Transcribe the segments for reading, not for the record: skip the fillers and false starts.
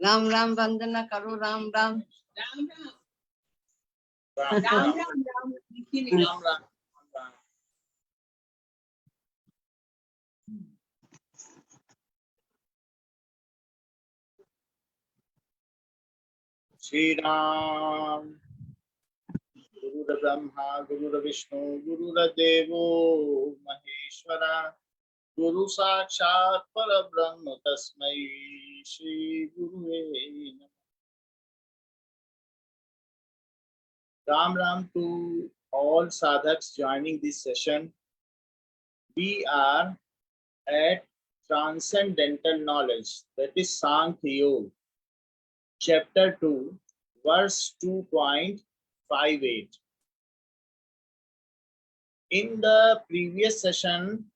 राम राम वंदना करो, राम राम राम राम राम राम राम राम। श्री राम। गुरुर ब्रह्मा गुरुर विष्णु गुरुर्देवो महेश्वरा, गुरु साक्षात् परब्रह्म तस्मै श्री गुरुवे नमः। Ram Ram to all sadhaks joining this session. We are at Transcendental Knowledge, that is Sankhya Yoga, Chapter 2, verse 2.58. In the previous session,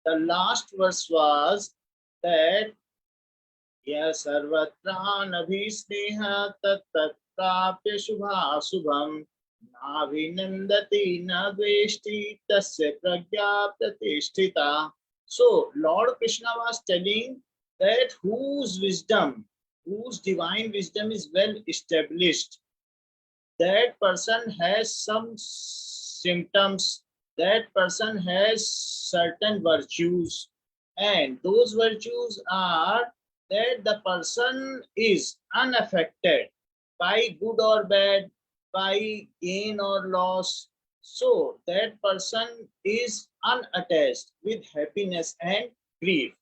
the last verse was that Ya sarvatra nabhisneha tat tat prapya shubha subham navinandati naveshti tasya pragya pratisthita. So Lord Krishna was telling that whose wisdom, whose divine wisdom is well established, that person has some symptoms, that person has certain virtues, and those virtues are that the person is unaffected by good or bad, by gain or loss. So that person is unattached with happiness and grief.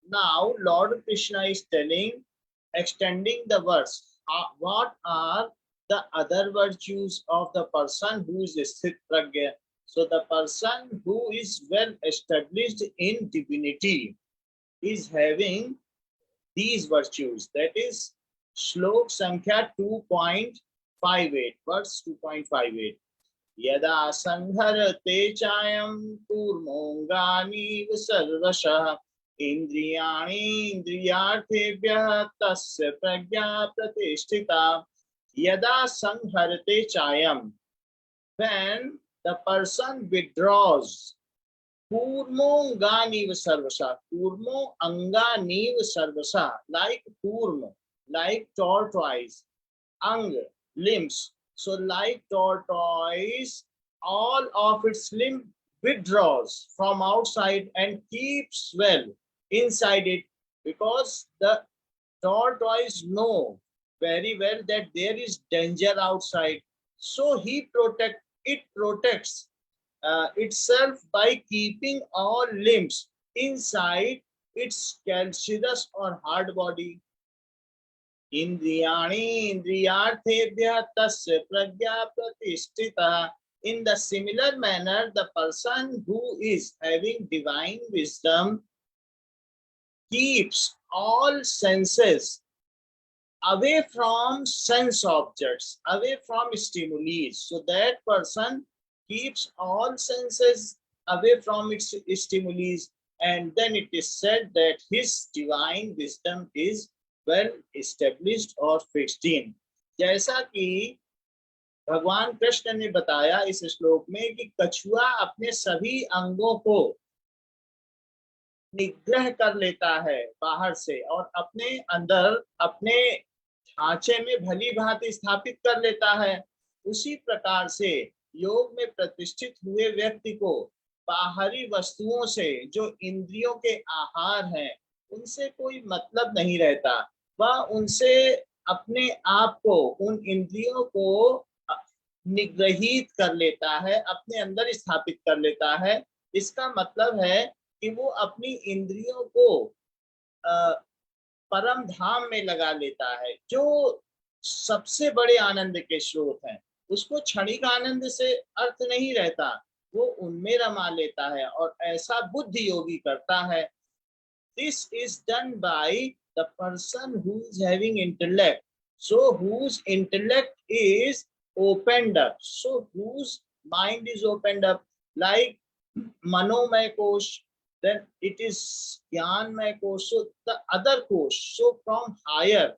Now Lord Krishna is telling, extending the verse, what are the other virtues of the person who is sthit pragya. So the person who is well established in divinity is having these virtues. That is Shlok Sankhya 2.58, verse 2.58. Yada sangharate chayam kurmongani sarvashah indriyani indriyarthebhyah tasya pragya pratisthita. Yada sangharate chayam, when the person withdraws, Kurmo Ganiv Sarvasa, Kurmo Anganiv Sarvasa, like Kurmo, like tortoise, Ang, limbs. So, like tortoise, all of its limb withdraws from outside and keeps well inside it, because the tortoise know very well that there is danger outside. So, it protects itself by keeping all limbs inside its calcareous or hard body. Indriyani indriyarthebhya tasya pragya pratisthita. In the similar manner, the person who is having divine wisdom keeps all senses away from sense objects, away from stimuli. So that person keeps all senses away from its stimuli, and then it is said that his divine wisdom is well established or fixed in. जैसा कि भगवान कृष्ण ने बताया इस श्लोक में कि कछुआ अपने सभी अंगों को निग्रह कर लेता है बाहर से और अपने अंदर अपने ढांचे में भली भांति स्थापित कर लेता है, उसी प्रकार से योग में प्रतिष्ठित हुए व्यक्ति को बाहरी वस्तुओं से, जो इंद्रियों के आहार हैं, उनसे कोई मतलब नहीं रहता। वह उनसे अपने आप को, उन इंद्रियों को निग्रहित कर लेता है, अपने अंदर स्थापित कर लेता है। इसका मतलब है कि वो अपनी इंद्रियों को परम धाम में लगा लेता है, जो सबसे बड़े आनंद के स्रोत हैं। उसको क्षणिक आनंद से अर्थ नहीं रहता, वो उनमें रमा लेता है, और ऐसा बुद्धि योगी करता है। This is done by the person who is having intellect. So whose intellect is opened up, so whose mind is opened up, like Manomay Kosh, then it is Jnanmay Kosh, so the other Kosh. So from higher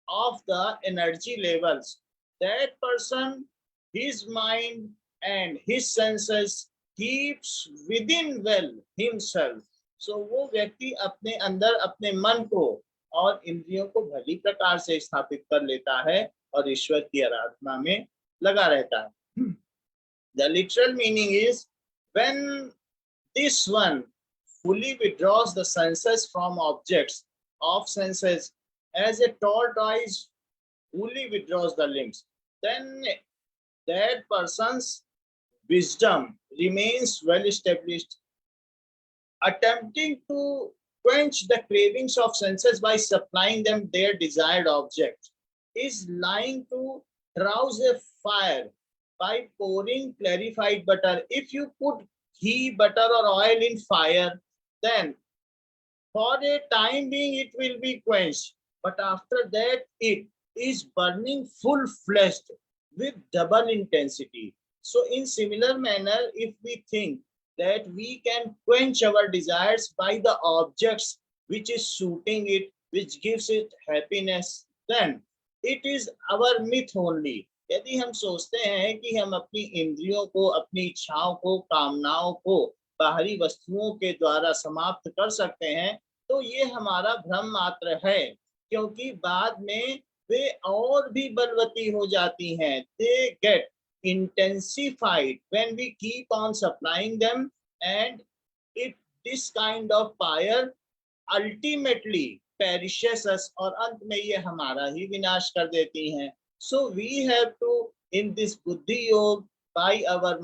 of the energy levels, that person, his mind and his senses keeps within well himself. So वो व्यक्ति अपने अंदर अपने मन को और इंद्रियों को भली प्रकार से स्थापित कर लेता है और ईश्वर की आराधना में लगा रहता है. The literal meaning is when this one fully withdraws the senses from objects of senses as a tortoise fully withdraws the limbs, then that person's wisdom remains well established. Attempting to quench the cravings of senses by supplying them their desired object is lying to rouse a fire by pouring clarified butter. If you put ghee, butter, or oil in fire, then for a time being it will be quenched, but after that it is burning full-fledged with double intensity. So in similar manner, if we think that we can quench our desires by the objects which is suiting it, which gives it happiness, then it is our myth only. यदि हम सोचते हैं कि हम अपनी इंद्रियों को, अपनी इच्छाओं को, कामनाओं को बाहरी वस्तुओं के द्वारा समाप्त कर सकते हैं, तो ये हमारा भ्रम मात्र है, क्योंकि बाद में वे और भी बलवती हो जाती हैं. They get intensified when we keep on supplying them, and it this kind of fire ultimately perishes us, और अंत में ये हमारा ही विनाश कर देती हैं. So we have to, in this buddhi yog, by our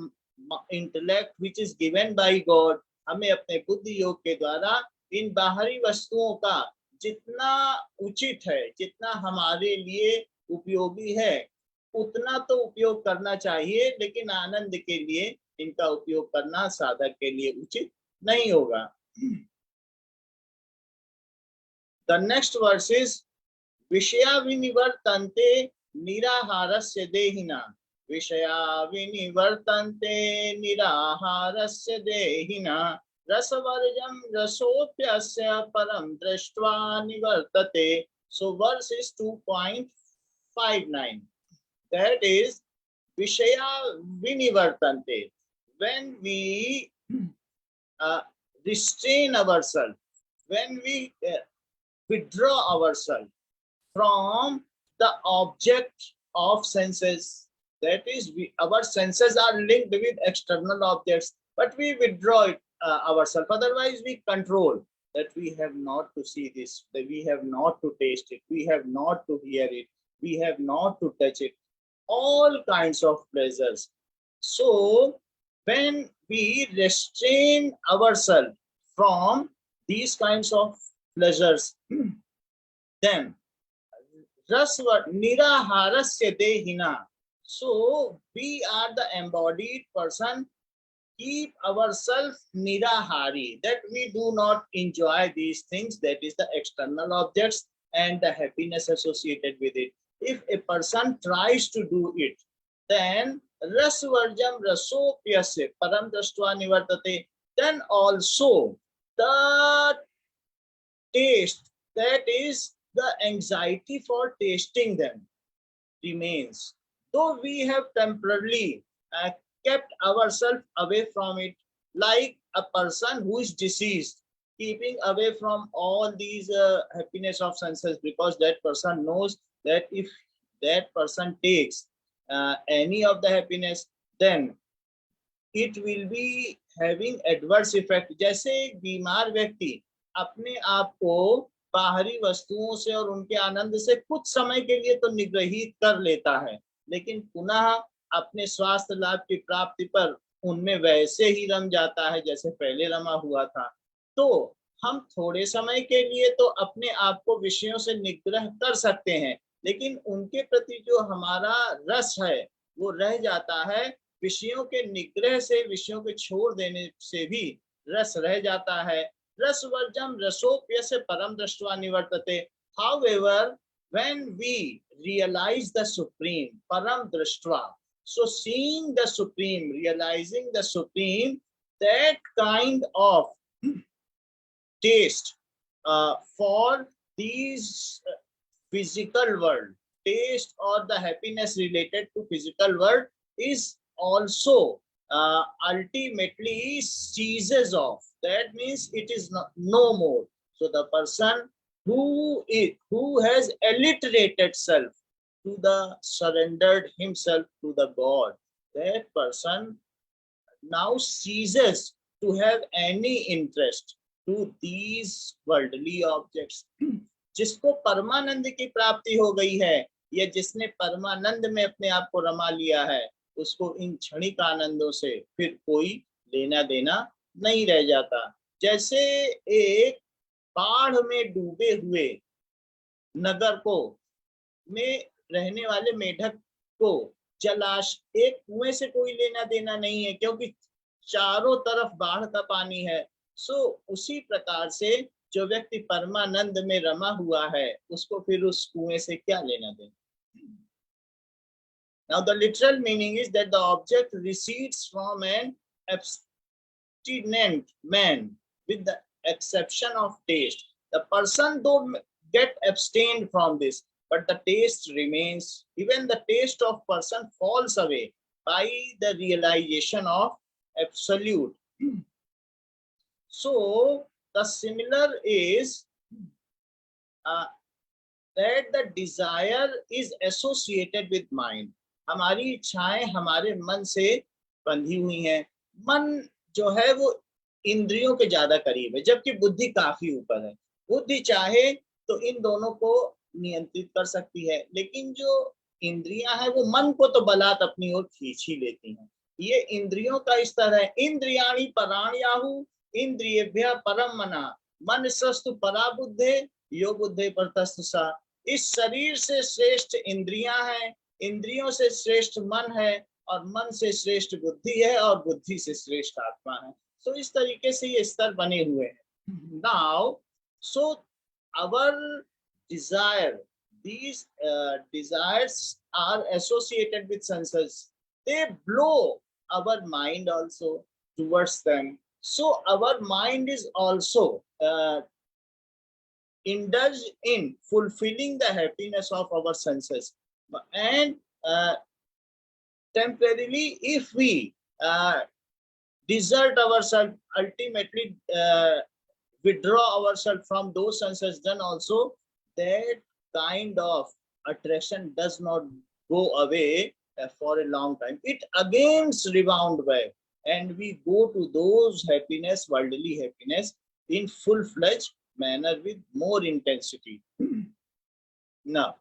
intellect which is given by God, हमें अपने बुद्धि योग के द्वारा इन बाहरी वस्तुओं का जितना उचित है, जितना हमारे लिए उपयोगी है, उतना तो उपयोग करना चाहिए, लेकिन आनंद के लिए इनका उपयोग करना साधक के लिए उचित नहीं होगा. The next verse is विषया विनिवर्तन्ते निराहारस्य देहिना. विषया विनिवर्तन्ते निराहारस्य देहिना. रसवर्जं रसोप्यस्य परं दृष्ट्वा निवर्तते. So verse is 2.59. That is विषया विनिवर्तन्ते. When we restrain ourselves, when we withdraw ourselves from the object of senses, that is our senses are linked with external objects, but we withdraw it ourselves. Otherwise we control that we have not to see this, that we have not to taste it, we have not to hear it, we have not to touch it, all kinds of pleasures. So when we restrain ourselves from these kinds of pleasures, then rasva niraharasya dehina. So we are the embodied person, keep ourselves nirahari, that we do not enjoy these things, that is the external objects and the happiness associated with it. If a person tries to do it, then rasvarjam rasopyasya param drashtva nivartate, then also the taste, that is the anxiety for tasting them, remains. Though we have temporarily kept ourselves away from it, like a person who is deceased, keeping away from all these happiness of senses, because that person knows that if that person takes any of the happiness, then it will be having adverse effect. जैसे एक बीमार व्यक्ति अपने आप को बाहरी वस्तुओं से और उनके आनंद से कुछ समय के लिए तो निग्रहित कर लेता है, लेकिन पुनः अपने स्वास्थ्य लाभ की प्राप्ति पर उनमें वैसे ही रम जाता है जैसे पहले रमा हुआ था. तो हम थोड़े समय के लिए तो अपने आप को विषयों से निग्रह कर सकते हैं, लेकिन उनके प्रति जो हमारा रस है वो रह जाता है. विषयों के निग्रह से, विषयों के छोड़ देने से भी रस रह जाता है. रसवर्जम रसोप्यस्य परम दृष्ट्वा निवर्तते. However, when we realize the supreme, param drishtva, so seeing the supreme, realizing the supreme, that kind of taste for these physical world, taste or the happiness related to physical world is also ultimately ceases off. That means it is no more. So the person who has alliterated self to the surrendered himself to the God, that person now ceases to have any interest to these worldly objects. जिसको परमानंद की प्राप्ति हो गई है या जिसने परमानंद में अपने आप को रमा लिया है, उसको इन क्षणिक आनंदों से फिर कोई लेना देना नहीं रह जाता। जैसे एक बाढ़ में डूबे हुए नगर को में रहने वाले मेढक को जलाश एक कुएं से कोई लेना देना नहीं है, क्योंकि चारों तरफ बाढ़ का पानी है। सो उसी प्रकार से जो व्यक्ति परमानंद में रमा हुआ है, उसको फिर उस कुएं से क्या लेना देना। Now the literal meaning is that the object recedes from an abstinent man, with the exception of taste. The person though get abstained from this, but the taste remains. Even the taste of person falls away by the realization of absolute. So the similar is that the desire is associated with mind. हमारी इच्छाएं हमारे मन से बंधी हुई हैं। मन जो है वो इंद्रियों के ज्यादा करीब है, जबकि बुद्धि काफी ऊपर है। बुद्धि चाहे तो इन दोनों को नियंत्रित कर सकती है, लेकिन जो इंद्रियां हैं वो मन को तो बलात् अपनी ओर खींच ही लेती हैं। ये इंद्रियों का स्तर है। इंद्रियाणि पराण्याहु इंद्रियेभ्यः परम मना मन सस्तु परा बुद्धे यो बुद्धे परतस्थ सा। इस शरीर से श्रेष्ठ इंद्रियां हैं, इंद्रियों से श्रेष्ठ मन है, और मन से श्रेष्ठ बुद्धि है, और बुद्धि से श्रेष्ठ आत्मा है। तो इस तरीके से ये स्तर बने हुए हैं। Now so our desire, these desires are associated with senses. They blow our mind also towards them. So our mind is also indulged in fulfilling the happiness of our senses. And temporarily, if we desert ourselves, ultimately withdraw ourselves from those senses, then also that kind of attraction does not go away for a long time. It again rebound back, and we go to those happiness, worldly happiness, in full-fledged manner with more intensity. Now,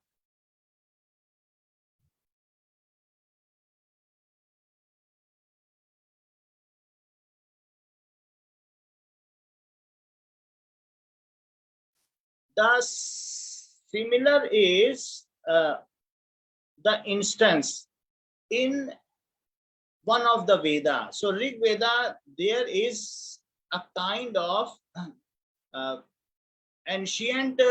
the similar is the instance in one of the Veda. So Rig Veda, there is a kind of ancient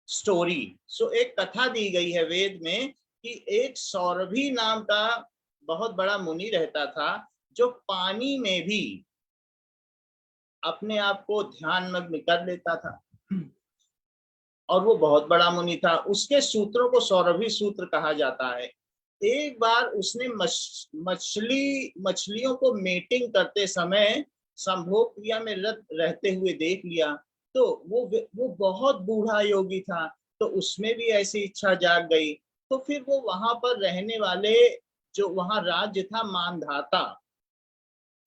story. So एक कथा दी गई है वेद में कि एक सौरभी नाम का बहुत बड़ा मुनि रहता था, जो पानी में भी अपने आप को ध्यान मग्न कर लेता था, और वो बहुत बड़ा मुनि था। उसके सूत्रों को सौरभी सूत्र कहा जाता है। एक बार उसने मछलियों को मेटिंग करते समय संभोग क्रिया में रत रहते हुए देख लिया। तो वो बहुत बूढ़ा योगी था, तो उसमें भी ऐसी इच्छा जाग गई। तो फिर वो वहां पर रहने वाले, जो वहां राज्य था मानधाता,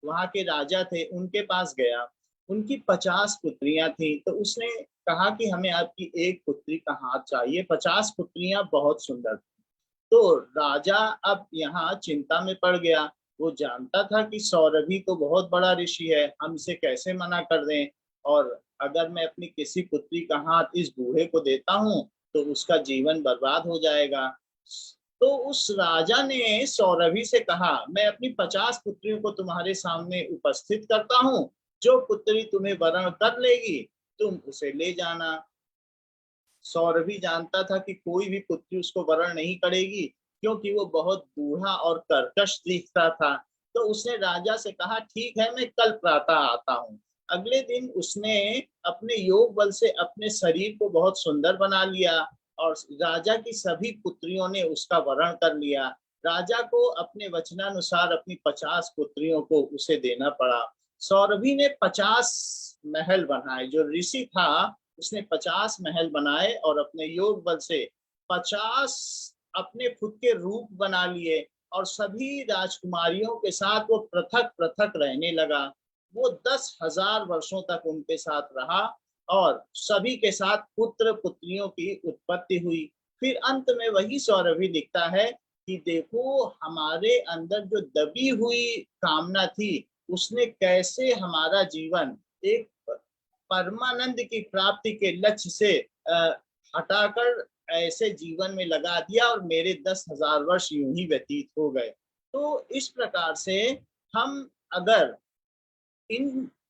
वहां के राजा थे, उनके पास गया। उनकी 50 पुत्रियां थी। तो उसने कहा कि हमें आपकी एक पुत्री का हाथ चाहिए। 50 पुत्रियां बहुत सुंदर थी। तो राजा अब यहाँ चिंता में पड़ गया। वो जानता था कि सौरभी तो बहुत बड़ा ऋषि है, हम इसे कैसे मना कर दें, और अगर मैं अपनी किसी पुत्री का हाथ इस बूढ़े को देता हूँ तो उसका जीवन बर्बाद हो जाएगा। तो उस राजा ने सौरभी से कहा, मैं अपनी 50 पुत्रियों को तुम्हारे सामने उपस्थित करता हूँ, जो पुत्री तुम्हें वरण कर लेगी तुम उसे ले जाना। सौरभी जानता था कि कोई भी पुत्री उसको वरण नहीं करेगी, क्योंकि वो बहुत बूढ़ा और कर्कश दिखता था। तो उसने राजा से कहा, ठीक है, मैं कल प्रातः आता हूँ। अगले दिन उसने अपने योग बल से अपने शरीर को बहुत सुंदर बना लिया, और राजा की सभी पुत्रियों ने उसका वरण कर लिया। राजा को अपने वचनानुसार अपनी 50 पुत्रियों को उसे देना पड़ा। सौरभी ने 50 महल बनाए। जो ऋषि था उसने 50 महल बनाए और अपने योग बल से 50 अपने खुद के रूप बना लिए और सभी राजकुमारियों के साथ वो पृथक पृथक रहने लगा। वो 10,000 वर्षों तक उनके साथ रहा और सभी के साथ पुत्र पुत्रियों की उत्पत्ति हुई। फिर अंत में वही सौरभी लिखता है कि देखो हमारे अंदर जो दबी हुई कामना थी उसने कैसे हमारा जीवन एक परमानंद की प्राप्ति के लक्ष्य से हटाकर ऐसे जीवन में लगा दिया और मेरे 10,000 वर्ष यूं ही व्यतीत हो गए। तो इस प्रकार से हम अगर इन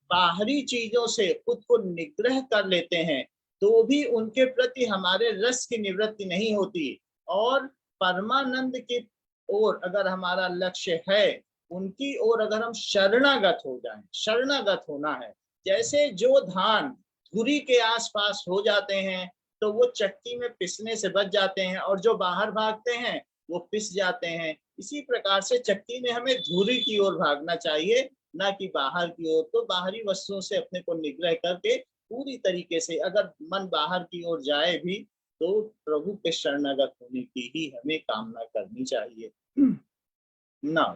बाहरी चीजों से खुद को निग्रह कर लेते हैं तो भी उनके प्रति हमारे रस की निवृत्ति नहीं होती और परमानंद की ओर अगर हमारा लक्ष्य है, उनकी ओर अगर हम शरणागत हो जाएं, शरणागत होना है। जैसे जो धान धुरी के आसपास हो जाते हैं तो वो चक्की में पिसने से बच जाते हैं और जो बाहर भागते हैं वो पिस जाते हैं। इसी प्रकार से चक्की में हमें धुरी की ओर भागना चाहिए, ना कि बाहर की ओर। तो बाहरी वस्तुओं से अपने को निग्रह करके पूरी तरीके से अगर मन बाहर की ओर जाए भी तो प्रभु के शरणागत होने की ही हमें कामना करनी चाहिए। नाउ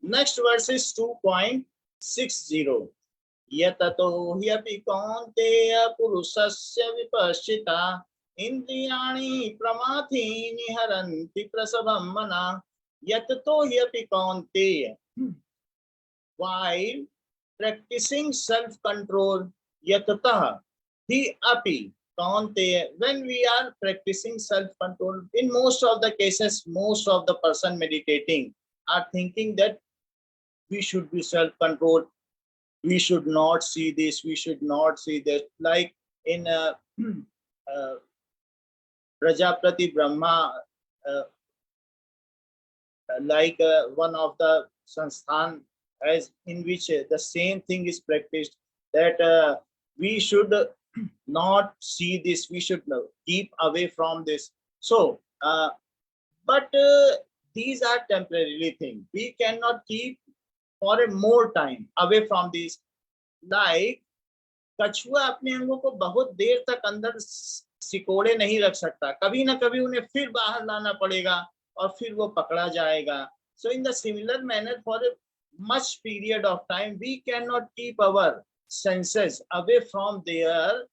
नेक्स्ट वर्स इज 2.60 यततो ह्यपि कौन्तेय पुरुषस्य विपश्चिता इंद्रियाणि प्रमाथीनि हरन्ति प्रसभं मना। यततो ह्यपि कौन्तेय, while practicing self control, yatatah hi api kaunteya, when we are practicing self control, in most of the cases most of the person meditating are thinking that we should be self controlled, we should not see this, we should not see that, like in Prajapati Brahma, like one of the sansthan as in which the same thing is practiced, that we should not see this, we should keep away from this. So but these are temporary things, we cannot keep for a more time away from these. Like कछुआ अपने अंगों को बहुत देर तक अंदर सिकोड़े नहीं रख सकता, कभी ना कभी उन्हें फिर बाहर लाना पड़ेगा और फिर वो पकड़ा जाएगा। So in the similar manner, for a much period of time we cannot keep our senses away from their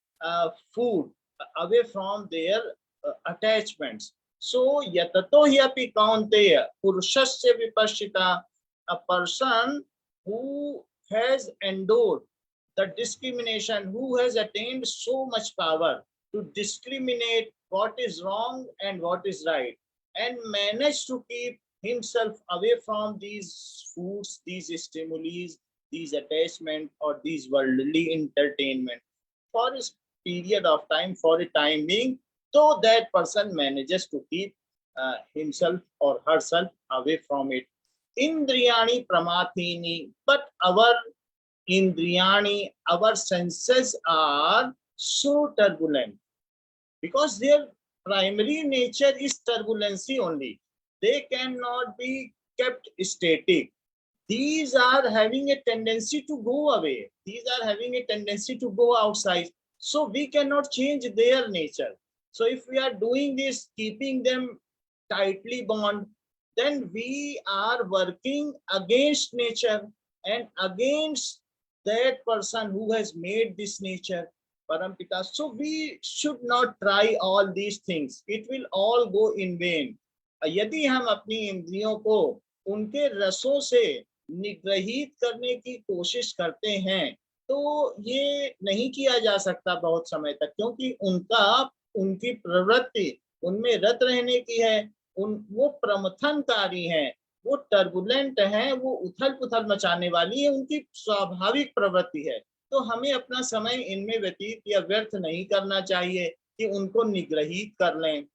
food, away from their attachments. So yatato hyapi kaunteya purushasya vipashita, a person who has endured the discrimination, who has attained so much power to discriminate what is wrong and what is right, and manage to keep himself away from these foods, these stimuli, these attachment or these worldly entertainment for a period of time, for a time being, so that person manages to keep himself or herself away from it. Indriyani pramathini, but our indriyani, our senses are so turbulent because their primary nature is turbulency only. They cannot be kept static. These are having a tendency to go away. These are having a tendency to go outside. So we cannot change their nature. So if we are doing this, keeping them tightly bound, then we are working against nature and against that person who has made this nature, Parampita. So we should not try all these things. It will all go in vain. यदि हम अपनी इंद्रियों को उनके रसों से निग्रहित करने की कोशिश करते हैं तो ये नहीं किया जा सकता बहुत समय तक, क्योंकि उनकी प्रवृत्ति उनमें रत रहने की है, वो प्रमथनकारी है, वो टर्बुलेंट है, वो उथल पुथल मचाने वाली है, उनकी स्वाभाविक प्रवृत्ति है। तो हमें अपना समय इनमें व्यतीत या व्यर्थ नहीं करना चाहिए कि उनको निग्रहित कर लें।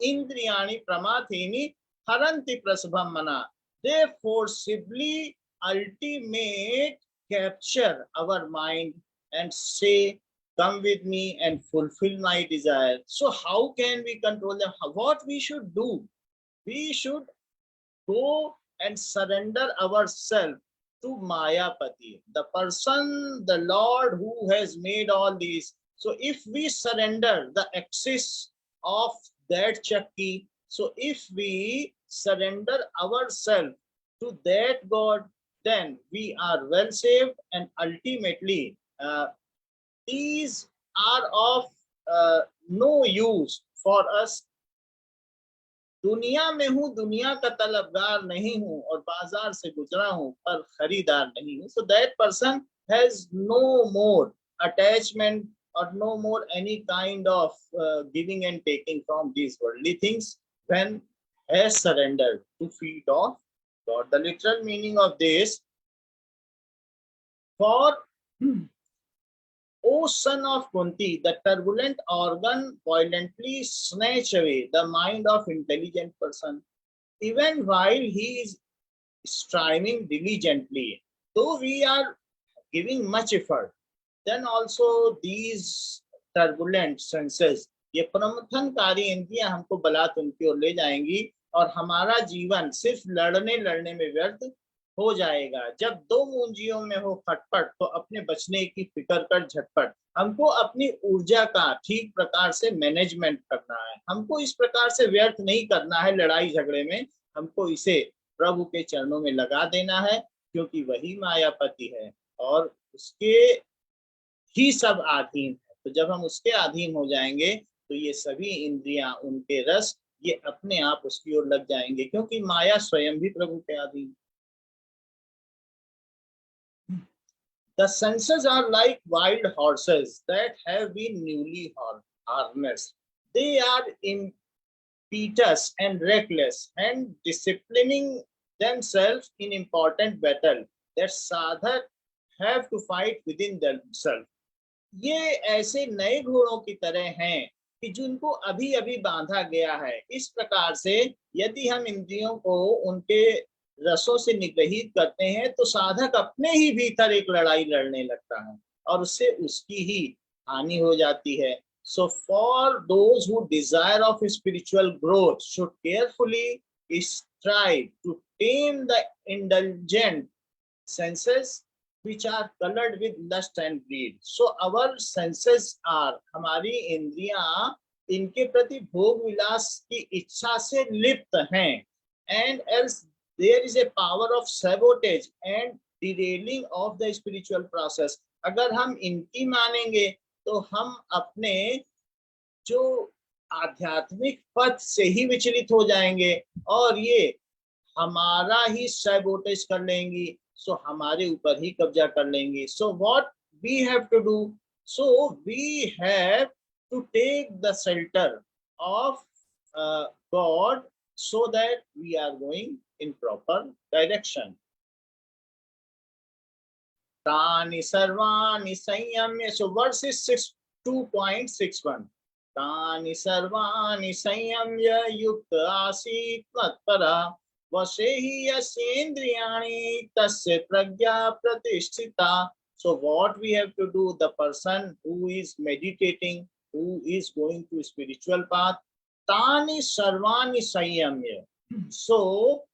इंद्रियाणि प्रमाथीनि हरन्ति प्रसभं मना, they forcibly ultimate capture our mind and say, come with me and fulfill my desire. So how can we control them? What we should do? We should go and surrender ourselves to Mayapati, the person, the Lord who has made all these. So if we surrender the axis of that Chakti, so if we surrender ourselves to that God, then we are well saved, and ultimately these are of no use for us. दुनिया में हूँ, दुनिया का तलबगार नहीं हूँ, और बाजार से गुजरा हूँ पर खरीदार नहीं हूँ. So that person has no more attachment or no more any kind of giving and taking from these worldly things when has surrendered to feet of God. The literal meaning of this: for O son of Kunti, the turbulent organ violently snatch away the mind of intelligent person, even while he is striving diligently. Though we are giving much effort, then also these turbulent senses, ये प्रमथनकारी इंद्रियां हमको बलात् उनकी ओर ले जाएंगी, और हमारा जीवन सिर्फ लड़ने लड़ने में व्यर्थ हो जाएगा. जब दो मुंजियों में हो खटपट, तो अपने बचने की फिक्र कर झटपट. हमको अपनी ऊर्जा का ठीक प्रकार से मैनेजमेंट करना है. हमको इस प्रकार से व्यर्थ नहीं करना है लड़ाई झगड़े में. हमको इसे प्रभु के चरणों में लगा देना है, क्योंकि वही मायापति है और उसके ही सब अधीन है. तो जब हम उसके अधीन हो जाएंगे, तो ये सभी इंद्रियां, उनके रस, ये अपने आप उसकी ओर लग जाएंगे, क्योंकि माया स्वयं भी प्रभु के अधीन. The senses are like wild horses that have been newly harnessed. They are impetuous and reckless, and disciplining themselves in important battle that sadhak have to fight within themselves. ये ऐसे नए घोड़ों की तरह हैं कि जिनको अभी अभी बांधा गया है. इस प्रकार से यदि हम इंद्रियों को उनके रसों से निग्रहित करते हैं, तो साधक अपने ही भीतर एक लड़ाई लड़ने लगता है और उससे उसकी ही हानि हो जाती है. So for those who desire of spiritual growth should carefully strive to tame the indulgent senses which are colored with lust and greed. So our senses are, हमारी इंद्रियां इनके प्रति भोग विलास की इच्छा से लिप्त हैं, and else there is a power of sabotage and derailing of the spiritual process. अगर हम इनकी मानेंगे, तो हम अपने जो आध्यात्मिक पथ से ही विचलित हो जाएंगे, और ये हमारा ही सैबोटेज कर लेंगी. सो हमारे ऊपर ही कब्जा कर लेंगे. So what we have to do? So we have to take the shelter of God, so that we are going in proper direction. Tani sarvani sanyamya. So verse is 2.61. Tani sarvani sanyamya yukta asit matpara vasehi yasendriyani tasya pragya pratisthita. So what we have to do, the person who is meditating, who is going to spiritual path, Tani sarvani sanyamya. So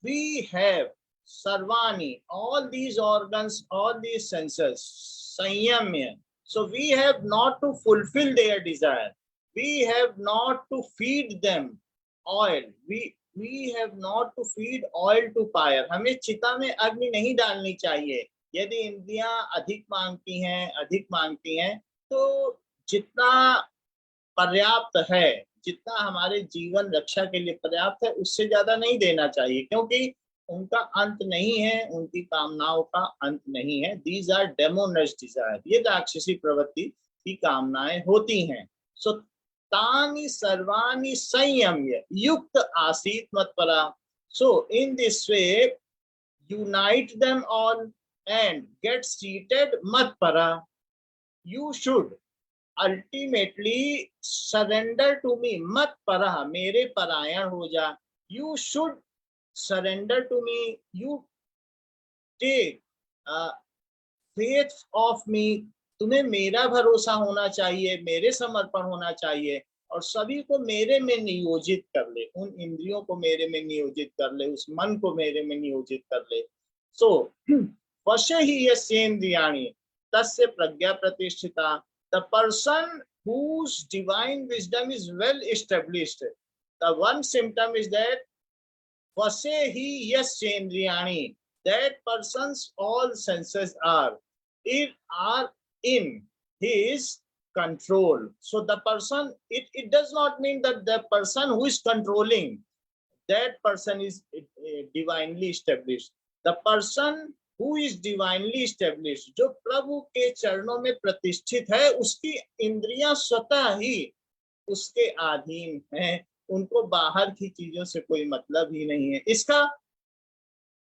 we have sarvani, all these organs, all these senses, sanyamya. So we have not to fulfill their desire. We have not to feed them oil. We have not to feed oil to fire. हमें चिता में अग्नि नहीं डालनी चाहिए. यदि इंद्रियां अधिक मांगती हैं, तो जितना पर्याप्त है, जितना हमारे जीवन रक्षा के लिए पर्याप्त है, उससे ज्यादा नहीं देना चाहिए, क्योंकि उनका अंत नहीं है, उनकी कामनाओं का अंत नहीं है. These are demons desire. ये राक्षसी प्रवृत्ति की कामनाएं होती हैं. सो तानि सर्वाणि संयम्य युक्त आसीत मत्परा. So in this way unite them all and get seated matpara. You should ultimately surrender to me. matpara, मेरे परायण हो जा. You should surrender to me. You take faith of me. तुम्हें मेरा भरोसा होना चाहिए, मेरे समर्पण होना चाहिए, और सभी को मेरे में नियोजित कर ले. उन इंद्रियों को मेरे में नियोजित कर ले, उस मन को मेरे में नियोजित कर ले. So वशे हि यस्येन्द्रियाणि तस्य प्रज्ञा प्रतिष्ठिता. The person whose divine wisdom is well established, the one symptom is that वशे हि यस्येन्द्रियाणि, that person's all senses are in his control. So the person, it does not mean that the person who is controlling, that person is divinely established. The person who is divinely established, जो प्रभु के चरणों में प्रतिष्ठित है, उसकी इंद्रियां स्वतः ही उसके अधीन हैं, उनको बाहर की चीजों से कोई मतलब ही नहीं है. इसका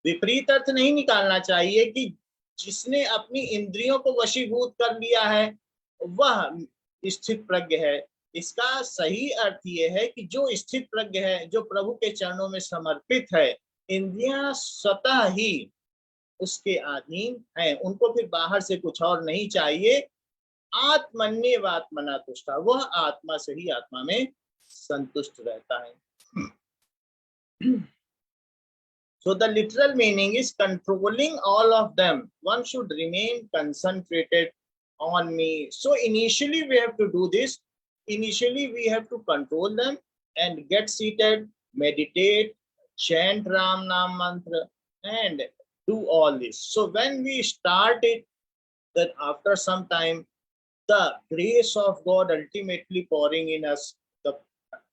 विपरीत अर्थ नहीं निकालना चाहिए कि जिसने अपनी इंद्रियों को वशीभूत कर लिया है वह स्थित प्रज्ञ है. इसका सही अर्थ यह है कि जो स्थित प्रज्ञ है, जो प्रभु के चरणों में समर्पित है, इंद्रियां स्वतः ही उसके अधीन हैं, उनको फिर बाहर से कुछ और नहीं चाहिए. आत्मन्येवात्मना तुष्टा, वह आत्मा से ही आत्मा में संतुष्ट रहता है. So the literal meaning is controlling all of them. One should remain concentrated on me. So initially we have to do this. Initially we have to control them and get seated, meditate, chant Ram Nam mantra, and do all this. So when we start it, that after some time, the grace of God ultimately pouring in us,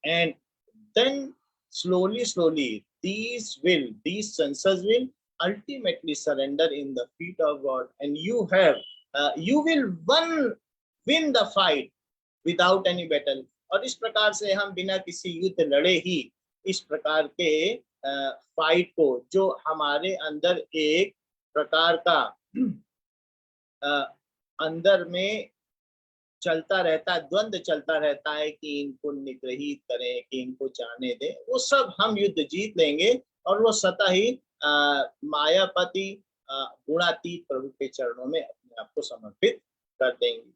and then slowly these senses will ultimately surrender in the feet of God, and you will win the fight without any battle. और इस प्रकार से हम बिना किसी युद्ध लड़े ही इस प्रकार के फाइट को, जो हमारे अंदर एक प्रकार का अंदर में चलता रहता है, द्वंद्व चलता रहता है कि इनको निग्रहित करें, कि इनको जाने दें, वो सब हम युद्ध जीत लेंगे और वो सतह ही मायापति गुणातीत प्रभु के चरणों में अपने आप को समर्पित कर देंगे.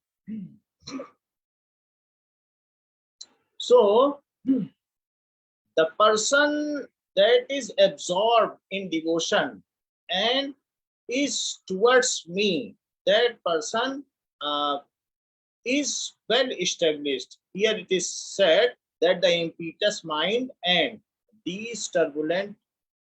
So the person that is absorbed in devotion and is towards me, that person is well established. Here it is said that the impetuous mind and these turbulent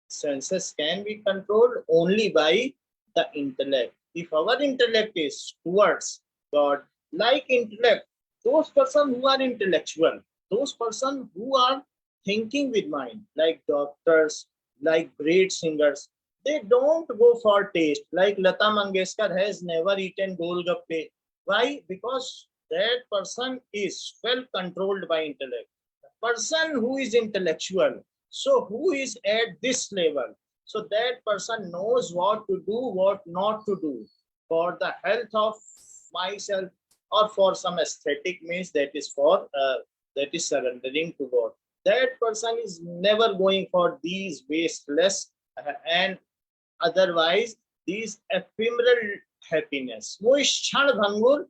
senses can be controlled only by the intellect. If our intellect is towards God, like intellect, those persons who are intellectual, those persons who are thinking with mind, like doctors, like great singers, they don't go for taste. Like Lata Mangeshkar has never eaten golgappe. Why? Because that person is well controlled by intellect. The person who is intellectual, so who is at this level, so that person knows what to do, what not to do for the health of myself, or for some aesthetic means, that is for that is surrendering to God. That person is never going for these wasteless and otherwise these ephemeral happiness. वो इस क्षण भंगुर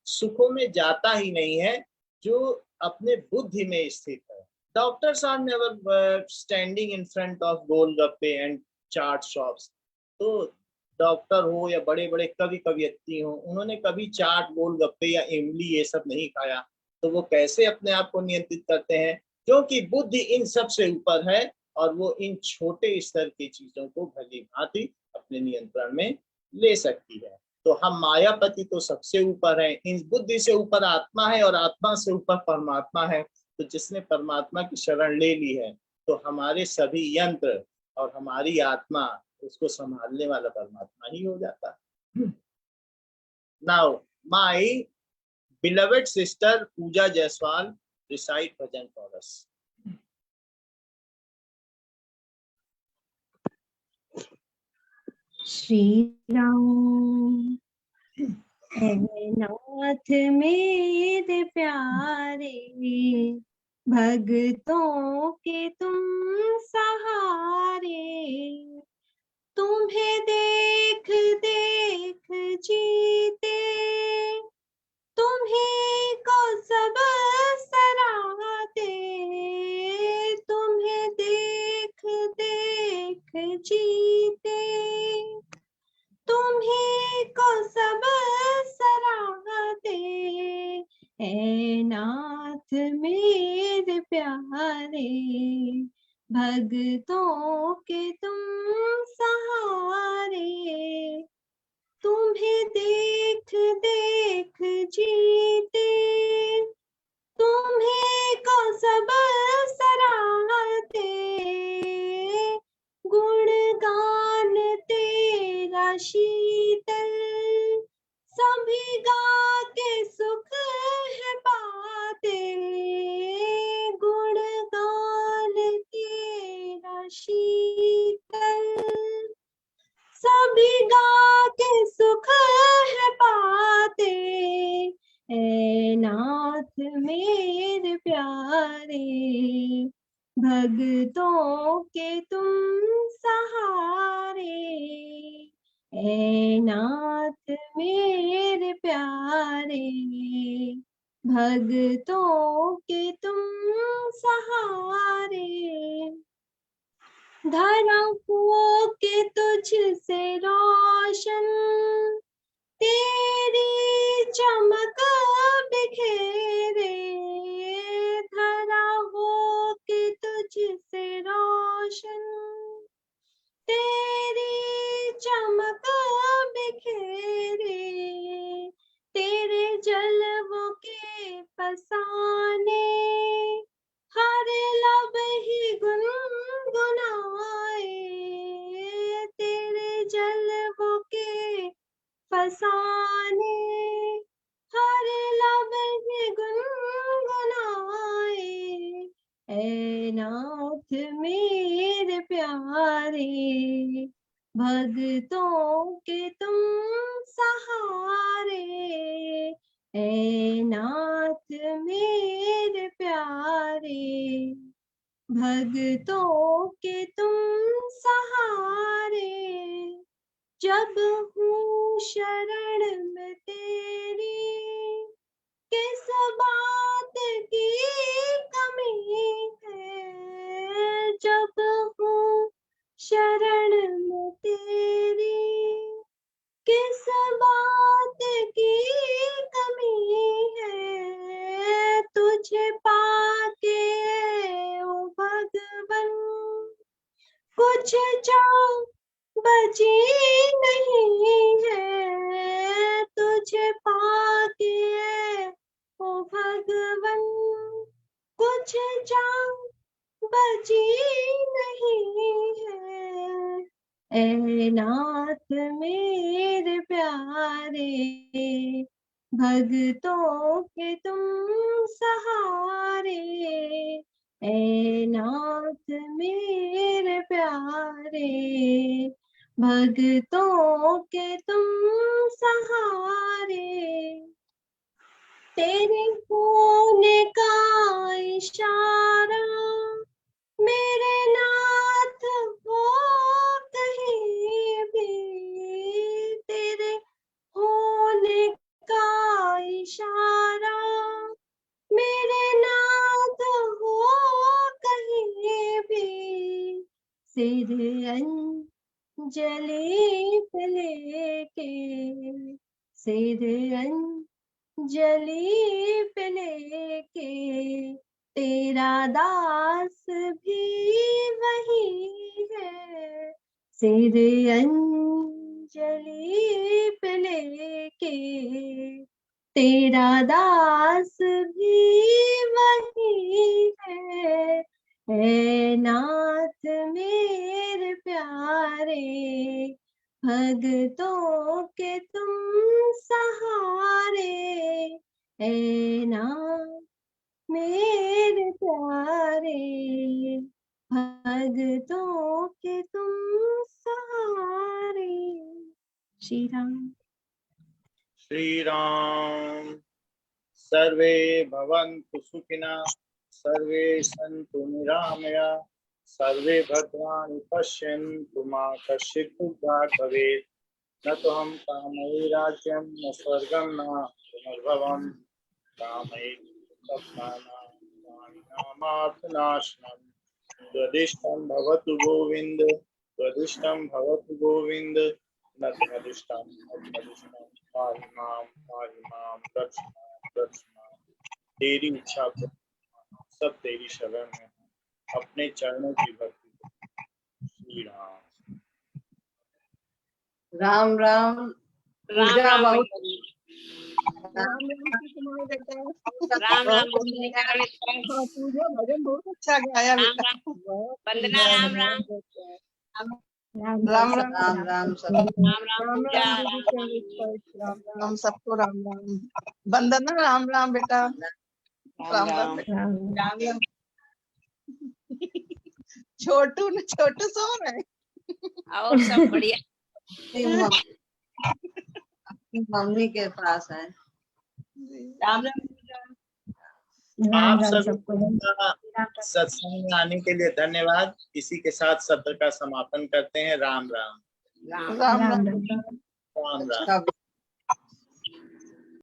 सुखों में जाता ही नहीं है जो अपने बुद्धि में स्थित है. Doctors are never standing in front of golgappe and chaat shops. तो डॉक्टर हो या बड़े बड़े कवि कवियत्री हो, उन्होंने कभी चाट, गोलगप्पे या इमली ये सब नहीं खाया. तो वो कैसे अपने आप को नियंत्रित करते हैं? क्योंकि बुद्धि इन सब से ऊपर है और वो इन छोटे स्तर की चीजों को भली भांति अपने नियंत्रण में ले सकती है. तो हम मायापति तो सबसे ऊपर है, इन बुद्धि से ऊपर आत्मा है और आत्मा से ऊपर परमात्मा है. तो जिसने परमात्मा की शरण ले ली है, तो हमारे सभी यंत्र और हमारी आत्मा, उसको संभालने वाला परमात्मा ही हो जाता है. Now my beloved sister Pooja Jaiswal recite bhajan for us. Shri Ram Nath मेरे प्यारे, भक्तों के तुम सहारे, तुम्हें देख देख जीते, तुम्हें को सब सराहते, तुम्हें देख देख जीते. ऐ नाथ मेरे प्यारे, भक्तों के तुम सहारे। तुम्हें देख देख जीते, तुम्हें को सब सराहते। गुणगान तेरा शीतल, सभी गा के सुख है पाते। गुणगान तेरा शीतल, सभी गा के सुख है पाते। ऐ नाथ मेरे प्यारे, भक्तों के तुम सहारे। ऐ नाथ मेरे प्यारे, भक्तों के तुम सहारे। धरा हो के तुझ से रोशन, तेरी चमक बिखेरे। धरा हो के तुझ से रोशन, तेरी चमक बिखेरे। तेरे जलवों के फसाने, हर लब ही गुनगुनाए। तेरे जलवों के फसाने, हर लब ही गुनगुनाए। ऐ नाथ मेरे प्यारे, भक्तों के तुम सहारे। ऐ नाथ मेरे प्यारे, भक्तों के तुम सहारे। जब हूँ शरण में तेरी, किस बात की कमी है। जब हूँ शरण में तेरी, किस बात की कमी है। तुझे पाके ओ भगवन, कुछ जान बची नहीं है। तुझे पाके ओ भगवन, कुछ जान बची नहीं है। ऐ नाथ मेरे प्यारे, भक्तों के तुम सहारे। ऐ नाथ मेरे प्यारे, भक्तों के तुम सहारे। तेरे होने का इशारा, मेरे नाथ हो कहीं भी। तेरे होने का इशारा, मेरे नाथ हो कहीं भी। सिर अंजलि पे लेके, सिर अंजलि पे लेके, तेरा दास भी वही है। सिर अंजलि पे लेके, तेरा दास भी वही है। ऐ नाथ मेरे प्यारे, भक्तों के तुम सहारे। ऐ नाथ मेरे प्यारे, भक्तों के तुम सहारे। श्री राम। श्री राम। सर्वे भवन्तु सुखिनः, सर्वे सन्तु निरामया, सर्वे भद्राणि पश्यन्तु मा कश्चित् दुःखात् भवेत्। न तोऽहं कामये राज्यं न स्वर्गं न पुनर्भवम्। कामये स्वप्नानां प्राणिनामार्थनाशनम्। त्वदिष्टं भवतु गोविन्द, त्वदिष्टं भवतु गोविन्द। न त्वदिष्टं न त्वदिष्टं, पाहि मां रक्ष मां रक्ष मां। तेरी इच्छा को सब तेरी शरण में, अपने चरणों की भक्ति। श्री राम। राम राम। राम पूजा राम बहुत राम राम की तुम्हारे बेटा राम राम बहुत मोनिका का बेटा। हाँ, पूजा भजन बहुत अच्छा गाया राम बेटा। राम बहुत वंदना। राम राम राम राम राम राम सब। राम राम राम पूजा। राम राम दीदी राम राम राम सबको राम राम। वंदना राम राम बेटा। राम राम बेटा। राम राम। छोटू सो रहे। और सब बढ़िया। अपनी मम्मी के पास है। राम राम आप सभी का सत्संग में आने के लिए धन्यवाद। इसी के साथ सत्र का समापन करते हैं। राम राम। राम राम राम। राम राम। सब